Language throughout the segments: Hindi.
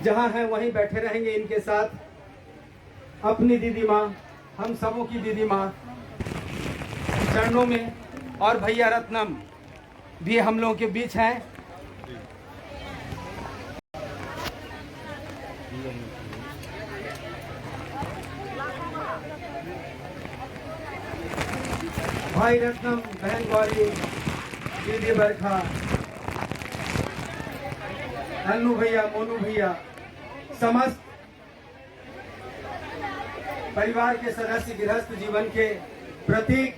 जहां हैं वहीं बैठे रहेंगे इनके साथ। अपनी दीदी माँ, हम सबों की दीदी माँ चरणों में, और भैया रत्नम भी हम लोगों के बीच हैं। भाई रत्नम, बहन गौरी, दीदी बरखा, अन्नू भैया, मोनू भैया, समस्त परिवार के सदस्य, गृहस्थ जीवन के प्रतीक,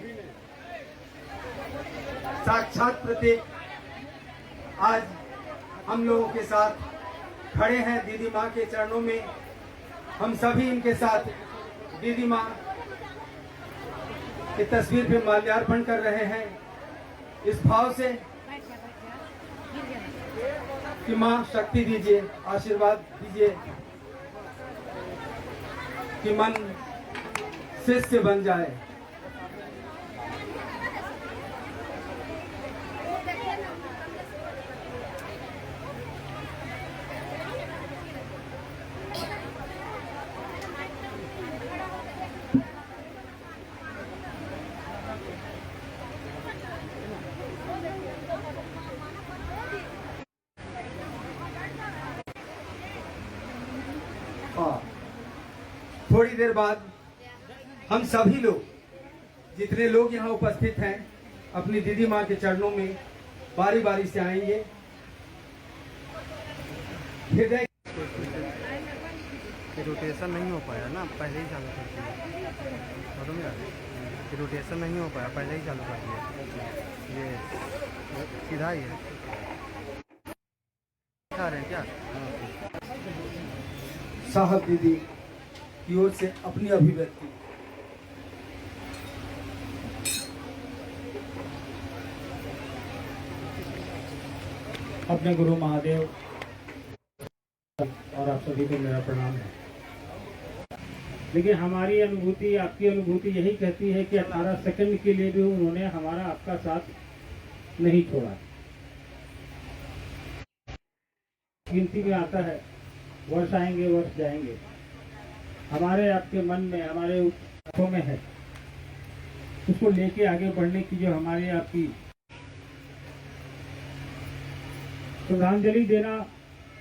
साक्षात प्रतीक आज हम लोगों के साथ खड़े हैं दीदी माँ के चरणों में। हम सभी इनके साथ दीदी माँ की तस्वीर पे माल्यार्पण कर रहे हैं इस भाव से कि माँ शक्ति दीजिए, आशीर्वाद दीजिए कि मन शिष्य बन जाए। थोड़ी देर बाद हम सभी लोग, जितने लोग यहाँ उपस्थित हैं, अपनी दीदी माँ के चरणों में बारी बारी से आएंगे। रोटेशन नहीं हो पाया ना, पहले ही चालू कर दिया। रोटेशन नहीं हो पाया, पहले ही चालू कर दिया। ये सीधा ही है। खा रहे हैं क्या? साहब दीदी की ओर से अपनी अभिव्यक्ति। अपने गुरु महादेव और आप सभी को मेरा प्रणाम है। लेकिन हमारी अनुभूति, आपकी अनुभूति यही कहती है कि 18 सेकंड के लिए भी उन्होंने हमारा आपका साथ नहीं छोड़ा। गिनती में आता है, वर्ष आएंगे वर्ष जाएंगे। हमारे आपके मन में, हमारे आंखों में है, उसको लेके आगे बढ़ने की जो हमारी आपकी श्रद्धांजलि देना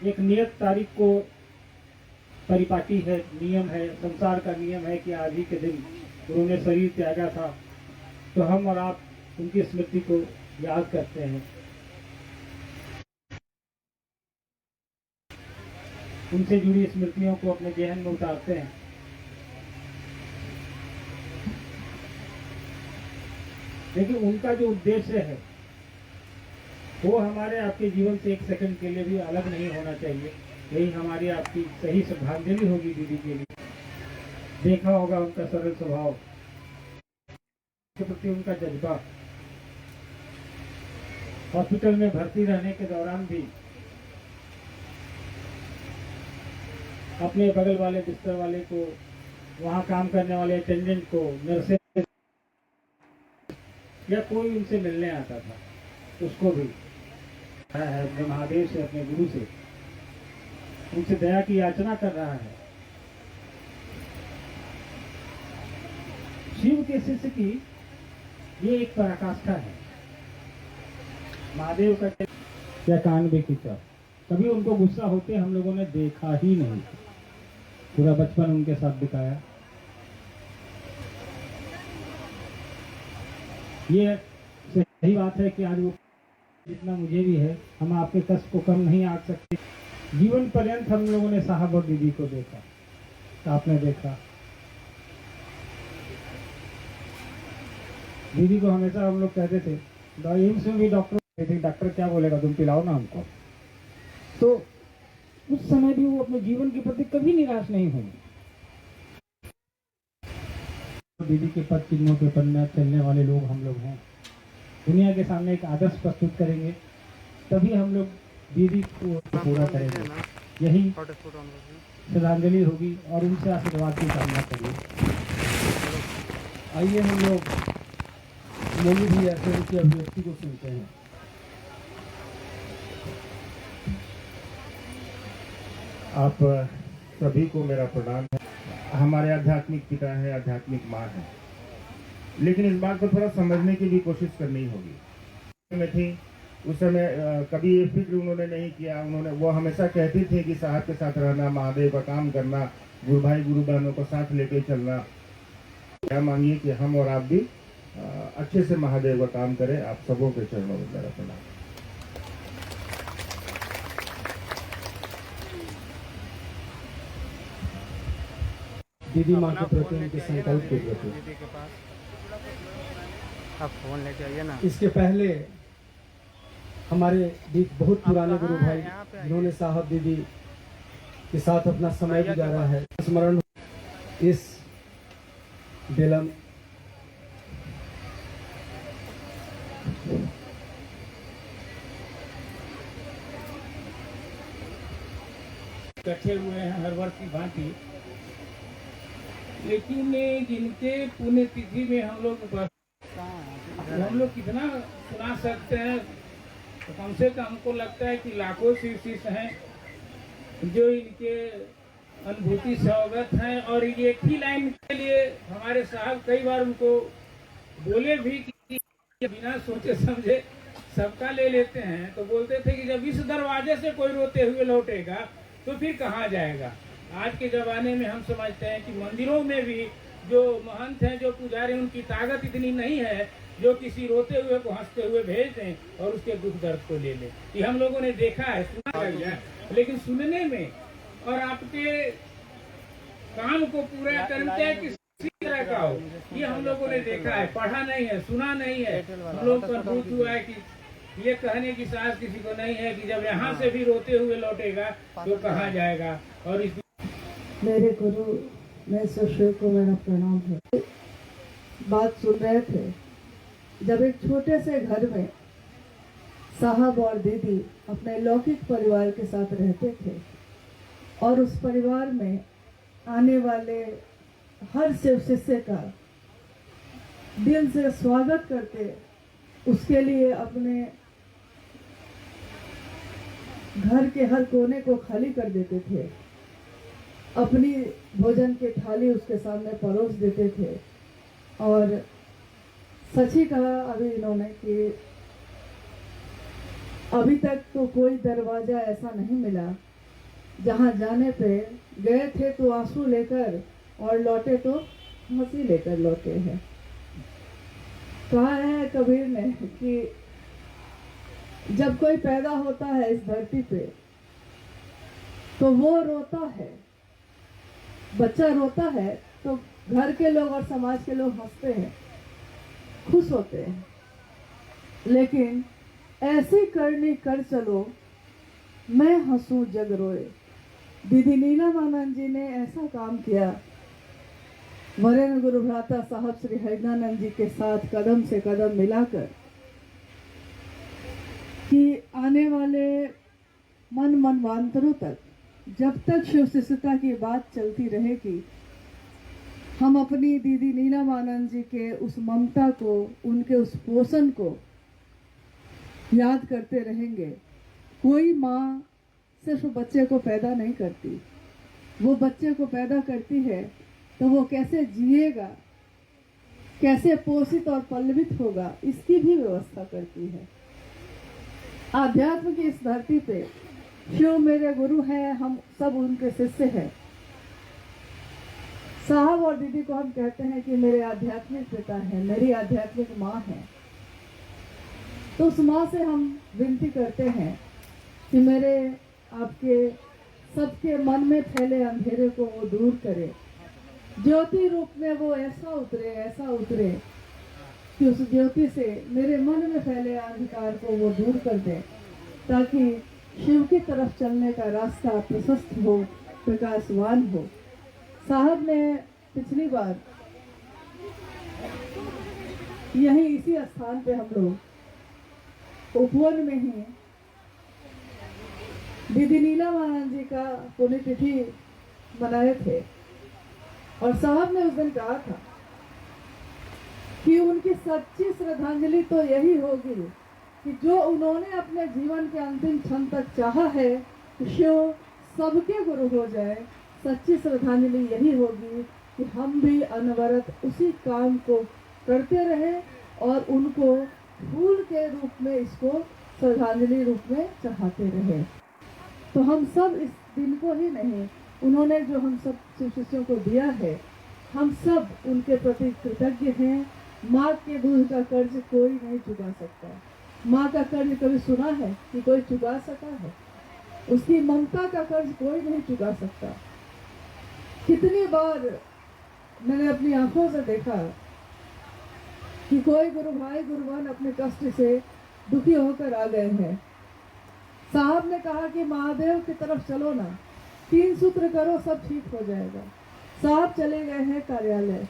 एक नियत तारीख को परिपाटी है, नियम है, संसार का नियम है कि आज ही के दिन उन्होंने शरीर त्यागा था, तो हम और आप उनकी स्मृति को याद करते हैं, उनसे जुड़ी स्मृतियों को अपने जहन में उतारते हैं। लेकिन उनका जो उद्देश्य है वो हमारे आपके जीवन से एक सेकंड के लिए भी अलग नहीं होना चाहिए। यही हमारी आपकी सही श्रद्धांजलि होगी दीदी के लिए। देखा होगा उनका सरल स्वभाव के प्रति उनका जज्बा। हॉस्पिटल में भर्ती रहने के दौरान भी अपने बगल वाले बिस्तर वाले को, वहां काम करने वाले अटेंडेंट को, नर्सें या कोई उनसे मिलने आता था, उसको भी है अपने महादेव से, अपने गुरु से, उनसे दया की याचना कर रहा है। शिव के शिष्य की ये एक पराकाष्ठा है। महादेव का क्या कान भी खींचा, कभी उनको गुस्सा होते हम लोगों ने देखा ही नहीं। पूरा बचपन उनके साथ बिताया। ये सही बात है कि आज वो जितना मुझे भी है, हम आपके कष्ट को कम नहीं आंक सकते। जीवन पर्यंत हम लोगों ने साहब और दीदी को देखा, तो आपने देखा। दीदी को हमेशा हम लोग कहते थे, एम्स में भी डॉक्टर क्या बोलेगा, तुम पिलाओ ना हमको। तो उस समय भी वो अपने जीवन के प्रति कभी निराश नहीं हुई। दीदी के पद चिन्हों के पन्ने चलने वाले लोग हम लोग हैं। दुनिया के सामने एक आदर्श प्रस्तुत करेंगे, तभी हम लोग दीदी को पूरा करेंगे। यही श्रद्धांजलि होगी और उनसे आशीर्वाद की कामना करिए। आइए हम लोग मोनू भी ऐसे उनकी अभिव्यक्ति को सुनते हैं। आप सभी को मेरा प्रणाम है। हमारे आध्यात्मिक पिता है, आध्यात्मिक माँ है, लेकिन इस बात को थोड़ा समझने की भी कोशिश करनी होगी। में थी उस समय कभी ये फिक्र उन्होंने नहीं किया। वो हमेशा कहते थे कि साहब के साथ रहना, महादेव का काम करना, गुरु भाई गुरु बहनों को साथ लेके चलना। क्या मांगिए कि हम और आप भी अच्छे से महादेव का काम करें। आप सबों के चरणों में मेरा प्रणाम। दीदी माँ अपना के प्रति फोन उनके लेके आइए ना संकल्प के प्रति। दीदी के पास, आप फोन लेके आइए ना। इसके पहले हमारे बहुत पुराने गुरु भाई यहाँ पे आइए। जिन्होंने साहब दीदी के साथ अपना समय भैया के गुजारा पास। है, स्मरण इस बेलम इकट्ठे हुए हैं हर वर्ष की भांति, लेकिन जिनके पुण्यतिथि में हम लोग हम लोग कितना सुना सकते हैं। तो कम से कम हमको लगता है कि लाखों शिष्य हैं जो इनके अनुभूति से अवगत हैं, और ये एक ही लाइन के लिए हमारे साहब कई बार उनको बोले भी कि बिना सोचे समझे सबका ले लेते हैं। तो बोलते थे कि जब इस दरवाजे से कोई रोते हुए लौटेगा तो फिर कहाँ जाएगा। आज के ज़माने में हम समझते हैं कि मंदिरों में भी जो महंत हैं, जो पुजारी, उनकी ताकत इतनी नहीं है जो किसी रोते हुए को हंसते हुए भेज दें और उसके दुख दर्द को ले लें। ये हम लोगों ने देखा है, सुना है, लेकिन सुनने में और आपके काम को पूरा करने के किसी तरह का हो, ये हम लोगों ने देखा है, पढ़ा नहीं है, सुना नहीं है। हम लोग को अनुभूत हुआ है कि ये कहने की साहस किसी को नहीं है कि जब यहाँ से भी रोते हुए लौटेगा तो कहाँ जाएगा। और इस मेरे गुरु महेश्वर को मेरा प्रणाम है। बात सुन रहे थे, जब एक छोटे से घर में साहब और दीदी अपने लौकिक परिवार के साथ रहते थे और उस परिवार में आने वाले हर शिव शिष्य का दिल से स्वागत करते, उसके लिए अपने घर के हर कोने को खाली कर देते थे, अपनी भोजन की थाली उसके सामने परोस देते थे। और सच ही कहा अभी इन्होंने कि अभी तक तो कोई दरवाजा ऐसा नहीं मिला जहां जाने पे गए थे तो आंसू लेकर और लौटे तो हंसी लेकर लौटे हैं। कहा है कबीर ने कि जब कोई पैदा होता है इस धरती पे तो वो रोता है, बच्चा रोता है तो घर के लोग और समाज के लोग हंसते हैं, खुश होते हैं। लेकिन ऐसी करनी कर चलो मैं हंसूं जग रोए। दीदी नीलामानंद जी ने ऐसा काम किया, वरेण्य गुरु भ्राता साहब श्री हरिनानंद जी के साथ कदम से कदम मिलाकर कि आने वाले मनवांतरों तक जब तक शिव शिष्यता की बात चलती रहेगी, हम अपनी दीदी नीलामानंद जी के उस ममता को, उनके उस पोषण को याद करते रहेंगे। कोई माँ सिर्फ बच्चे को पैदा नहीं करती, वो बच्चे को पैदा करती है तो वो कैसे जिएगा, कैसे पोषित और पल्लवित होगा, इसकी भी व्यवस्था करती है। आध्यात्म की इस धरती पे शिव मेरे गुरु हैं, हम सब उनके शिष्य हैं। साहब और दीदी को हम कहते हैं कि मेरे आध्यात्मिक पिता हैं, मेरी आध्यात्मिक माँ है। तो उस माँ से हम विनती करते हैं कि मेरे आपके सबके मन में फैले अंधेरे को वो दूर करे, ज्योति रूप में वो ऐसा उतरे कि उस ज्योति से मेरे मन में फैले अंधकार को वो दूर कर दे, ताकि शिव की तरफ चलने का रास्ता प्रशस्त हो, प्रकाशवान हो। साहब ने पिछली बार यही इसी स्थान पे हम लोग उपवन में ही दीदी नीलामानंद जी का पुण्यतिथि मनाए थे, और साहब ने उस दिन कहा था कि उनकी सच्ची श्रद्धांजलि तो यही होगी कि जो उन्होंने अपने जीवन के अंतिम क्षण तक चाहा है कि शिव सबके गुरु हो जाए। सच्ची श्रद्धांजलि यही होगी कि हम भी अनवरत उसी काम को करते रहे और उनको फूल के रूप में इसको श्रद्धांजलि रूप में चढ़ाते रहे। तो हम सब इस दिन को ही नहीं, उन्होंने जो हम सब शिव शिष्यों को दिया है, हम सब उनके प्रति कृतज्ञ हैं। माँ के दूध का कर्ज कोई नहीं चुका सकता। माँ का कर्ज कभी सुना है कि कोई चुका सका है? उसकी ममता का कर्ज कोई नहीं चुका सकता। कितनी बार मैंने अपनी आंखों से देखा कि कोई गुरु भाई गुरु बहन अपने कष्ट से दुखी होकर आ गए हैं। साहब ने कहा कि महादेव की तरफ चलो ना, 3 सूत्र करो, सब ठीक हो जाएगा। साहब चले गए हैं कार्यालय।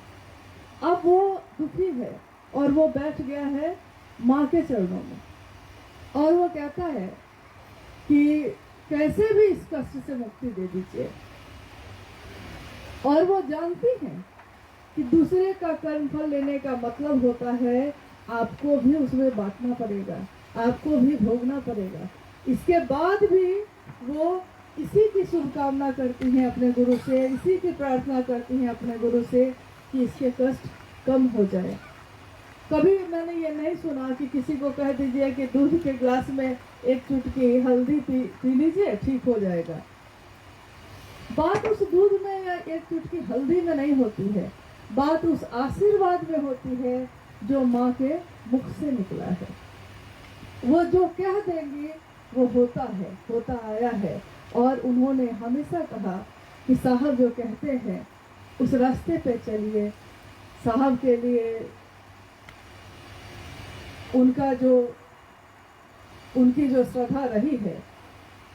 अब वो दुखी है और वो बैठ गया है माँ के चरणों में और वो कहता है कि कैसे भी इस कष्ट से मुक्ति दे दीजिए। और वो जानती हैं कि दूसरे का कर्म फल लेने का मतलब होता है आपको भी उसमें बांटना पड़ेगा, आपको भी भोगना पड़ेगा। इसके बाद भी वो इसी की शुभकामना करती हैं अपने गुरु से, इसी की प्रार्थना करती हैं अपने गुरु से कि इसके कष्ट कम हो जाए। कभी मैंने ये नहीं सुना कि किसी को कह दीजिए कि दूध के ग्लास में एक चुटकी हल्दी पी लीजिए, ठीक हो जाएगा। बात उस दूध में या एक चुटकी हल्दी में नहीं होती है, बात उस आशीर्वाद में होती है जो माँ के मुख से निकला है। वो जो कह देंगी वो होता है, होता आया है। और उन्होंने हमेशा कहा कि साहब जो कहते हैं उस रास्ते पे चलिए। साहब के लिए उनकी जो श्रद्धा रही है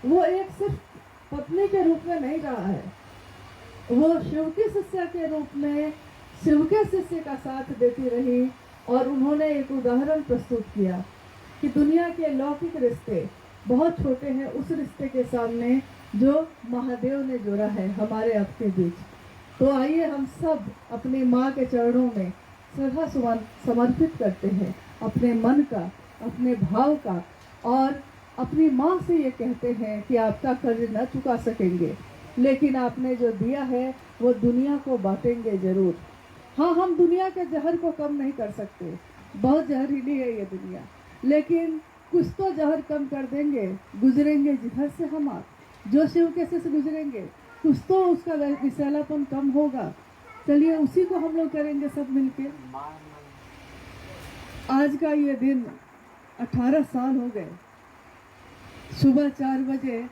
वो एक सिर्फ पत्नी के रूप में नहीं रहा है, वो शिव के शिष्य के रूप में शिव के शिष्य का साथ देती रही। और उन्होंने एक उदाहरण प्रस्तुत किया कि दुनिया के लौकिक रिश्ते बहुत छोटे हैं उस रिश्ते के सामने जो महादेव ने जोड़ा है हमारे आपके बीच। तो आइए हम सब अपनी माँ के चरणों में श्रद्धा सुमन समर्पित करते हैं, अपने मन का, अपने भाव का, और अपनी माँ से ये कहते हैं कि आपका कर्ज न चुका सकेंगे, लेकिन आपने जो दिया है वो दुनिया को बांटेंगे जरूर। हाँ, हम दुनिया के जहर को कम नहीं कर सकते, बहुत जहरीली है ये दुनिया, लेकिन कुछ तो जहर कम कर देंगे। गुजरेंगे जिधर से हम आप, जो शिव के से गुजरेंगे, कुछ तो उसका विषैलापन कम होगा। चलिए उसी को हम लोग करेंगे सब मिलके। आज का ये दिन 18 साल हो गए। सुबह 4 बजे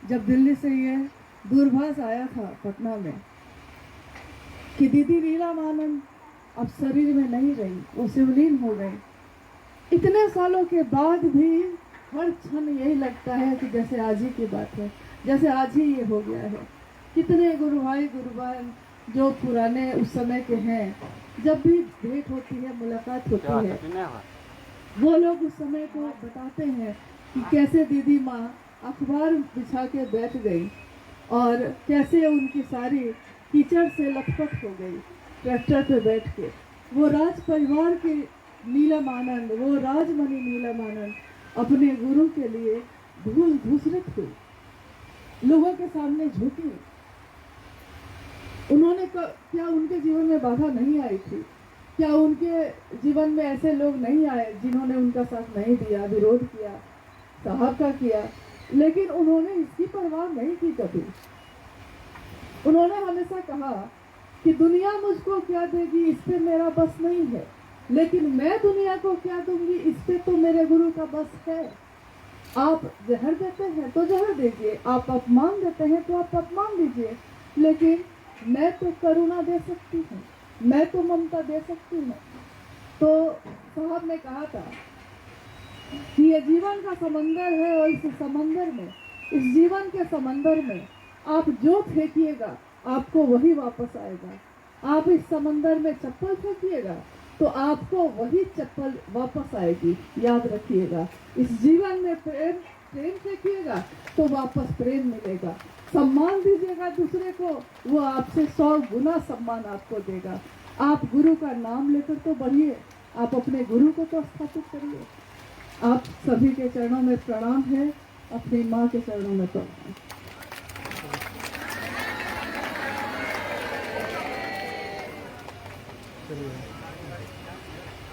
जब दिल्ली से ये दूरभाष आया था पटना में कि दीदी नीलम अब शरीर में नहीं रही, वो शिवलीन हो गई। इतने सालों के बाद भी हर क्षण यही लगता है कि जैसे आज ही की बात है, जैसे आज ही ये हो गया है। कितने गुरु भाई गुरु बहन जो पुराने उस समय के हैं, जब भी भेंट होती है, मुलाकात होती है, वो लोग उस समय को बताते हैं कि कैसे दीदी माँ अखबार बिछा के बैठ गई और कैसे उनकी सारी कीचड़ से लथपथ हो गई ट्रैक्टर पे बैठ के। वो राज परिवार के नीलम आनंद, वो राजमणि नीलम आनंद अपने गुरु के लिए धूल धूसरित हुई, लोगों के सामने झुकी। उन्होंने क्या उनके जीवन में बाधा नहीं आई थी? क्या उनके जीवन में ऐसे लोग नहीं आए जिन्होंने उनका साथ नहीं दिया, विरोध किया, साहब का किया? लेकिन उन्होंने इसकी परवाह नहीं की कभी। उन्होंने हमेशा कहा कि दुनिया मुझको क्या देगी इस पे मेरा बस नहीं है, लेकिन मैं दुनिया को क्या दूंगी इस पे तो मेरे गुरु का बस है। आप जहर देते हैं तो जहर दीजिए, आप अपमान देते हैं तो आप अपमान दीजिए, लेकिन मैं तो करुणा दे सकती हूँ, मैं तो ममता दे सकती हूँ। तो साहब ने कहा था कि ये जीवन का समंदर है और इस समंदर में, इस जीवन के समंदर में आप जो फेंकिएगा आपको वही वापस आएगा। आप इस समंदर में चप्पल फेंकिएगा तो आपको वही चप्पल वापस आएगी, याद रखिएगा। इस जीवन में प्रेम फेंकिएगा तो वापस प्रेम मिलेगा। सम्मान दीजिएगा दूसरे को, वो आपसे 100 गुना सम्मान आपको देगा। आप गुरु का नाम लेकर तो बढ़िए, आप अपने गुरु को तो स्थापित करिए। आप सभी के चरणों में प्रणाम है, अपनी माँ के चरणों में प्रणाम। चलिए